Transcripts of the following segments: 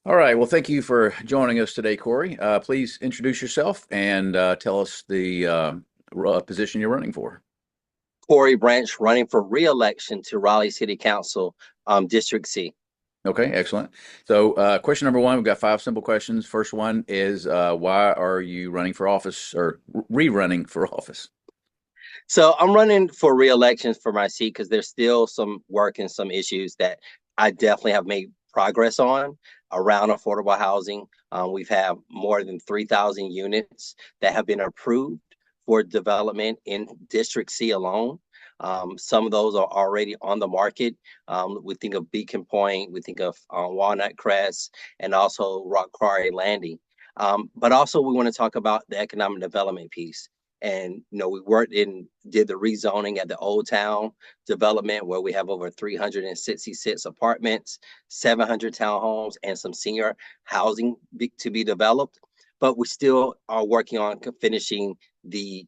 All right. Well, thank you for joining us today, Corey. Please introduce yourself and tell us the position you're running for. Corey Branch running for re-election to Raleigh City Council, District C. Okay, excellent. So, question number one, we've got five simple questions. First one is why are you running for office or rerunning for office? So I'm running for re-election for my seat because there's still some work and some issues that I definitely have made progress on around affordable housing. We've had more than 3,000 units that have been approved for development in District C alone. Some of those are already on the market. We think of Beacon Point, we think of Walnut Crest, and also Rock Quarry Landing. But also, we want to talk about the economic development piece. And we worked in did the rezoning at the Old Town development where we have over 366 apartments, 700 townhomes, and some senior housing to be developed. But we still are working on finishing the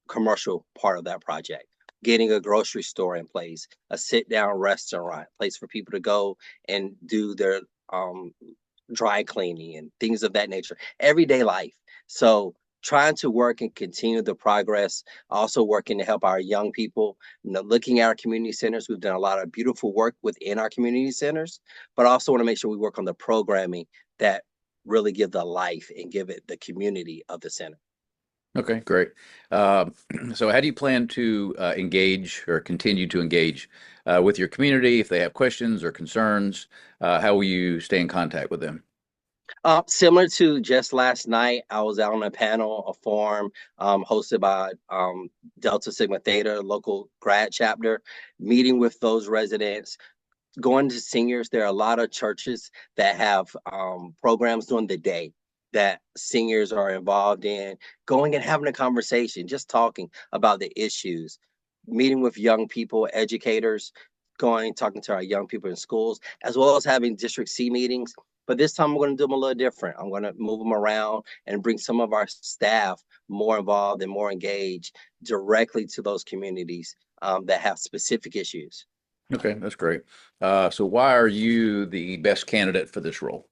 commercial part of that project, getting a grocery store in place, a sit-down restaurant, place for people to go and do their dry cleaning and things of that nature, everyday life. So trying to work and continue the progress, also working to help our young people, looking at our community centers. We've done a lot of beautiful work within our community centers, but also want to make sure we work on the programming that really give the life and give it the community of the center. Okay, great. Uh, so, how do you plan to engage or continue to engage with your community if they have questions or concerns? How will you stay in contact with them? Similar to just last night, I was out on a panel, a forum hosted by Delta Sigma Theta local grad chapter, meeting with those residents, going to seniors. There are a lot of churches that have programs during the day that seniors are involved in, going and having a conversation, just talking about the issues, meeting with young people, educators, going, talking to our young people in schools, as well as having District C meetings. But this time I'm going to do them a little different. I'm going to move them around and bring some of our staff more involved and more engaged directly to those communities that have specific issues. Okay, that's great. So, why are you the best candidate for this role?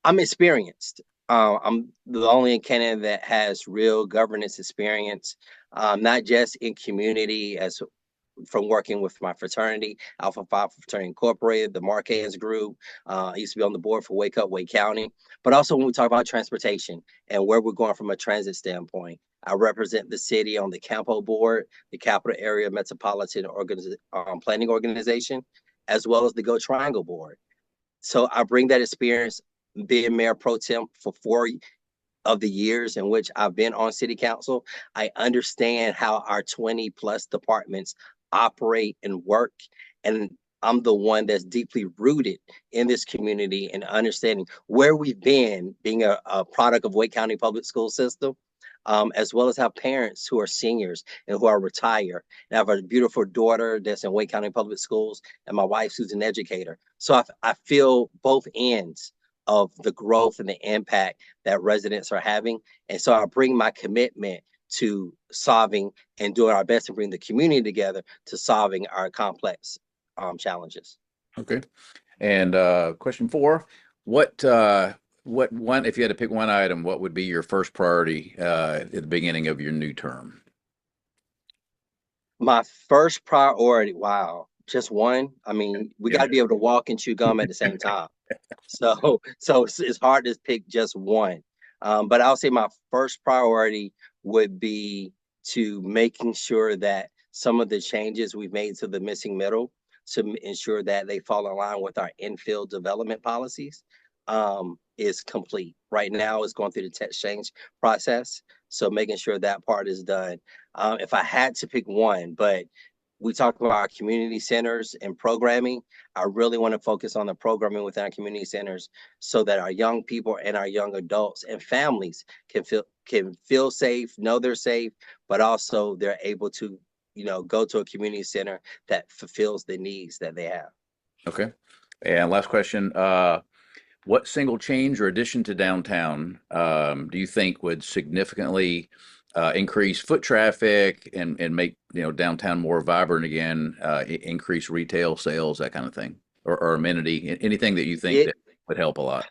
I'm experienced. I'm the only candidate that has real governance experience, not just in community as from working with my fraternity, Alpha Phi Fraternity Incorporated, the Marquez Group. I used to be on the board for Wake Up Wake County. But also when we talk about transportation and where we're going from a transit standpoint, I represent the city on the Campo board, the Capital Area Metropolitan Planning Organization, as well as the Go Triangle board. So I bring that experience being mayor pro tem for 4 of the years in which I've been on city council. I understand how our 20 plus departments operate and work. And I'm the one that's deeply rooted in this community and understanding where we've been, being a product of Wake County Public School System, as well as have parents who are seniors and who are retired. And I have a beautiful daughter that's in Wake County Public Schools, and my wife who's an educator. So I feel both ends of the growth and the impact that residents are having. And so I bring my commitment to solving and doing our best to bring the community together to solving our complex challenges. Okay. And question four, what one, if you had to pick one item, what would be your first priority at the beginning of your new term? My first priority, wow, just one. I mean, we got Yeah. to be able to walk and chew gum at the same time. So it's hard to pick just one. But I'll say my first priority would be to making sure that some of the changes we've made to the missing middle to ensure that they fall in line with our infill development policies is complete. Right now, it's going through the text change process. So making sure that part is done. If I had to pick one, but we talk about our community centers and programming. I really want to focus on the programming within our community centers so that our young people and our young adults and families can feel safe, know they're safe, but also they're able to, go to a community center that fulfills the needs that they have. Okay. And last question, what single change or addition to downtown do you think would significantly increase foot traffic and make downtown more vibrant again, increase retail sales, that kind of thing, or amenity, anything that you think It that? would help a lot.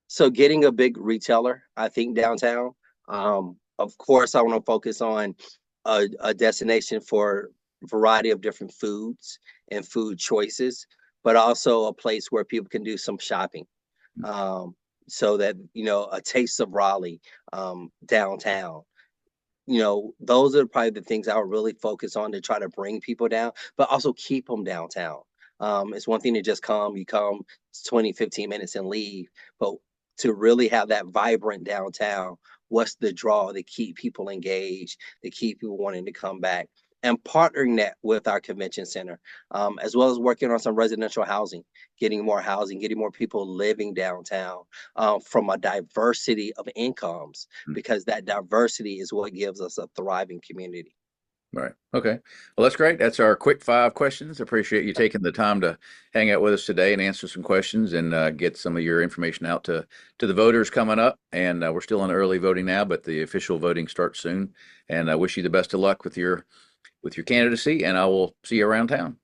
So getting a big retailer, I think downtown. Of course, I want to focus on a destination for a variety of different foods and food choices, but also a place where people can do some shopping. Um, so that a taste of Raleigh downtown. Those are probably the things I would really focus on to try to bring people down, but also keep them downtown. It's one thing to just you come 20, 15 minutes and leave, but to really have that vibrant downtown, what's the draw to keep people engaged, to keep people wanting to come back? And partnering that with our convention center, as well as working on some residential housing, getting more people living downtown from a diversity of incomes because that diversity is what gives us a thriving community. Right. Okay. Well, that's great. That's our quick five questions. Appreciate you taking the time to hang out with us today and answer some questions and get some of your information out to the voters coming up. And we're still in early voting now, but the official voting starts soon. And I wish you the best of luck with your candidacy. And I will see you around town.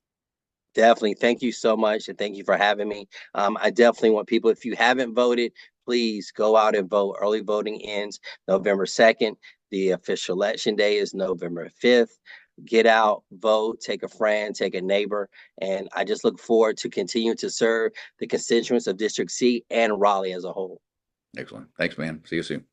Definitely. Thank you so much. And thank you for having me. I definitely want people, if you haven't voted, please go out and vote. Early voting ends November 2nd. The official election day is November 5th. Get out, vote, take a friend, take a neighbor. And I just look forward to continue to serve the constituents of District C and Raleigh as a whole. Excellent. Thanks, man. See you soon.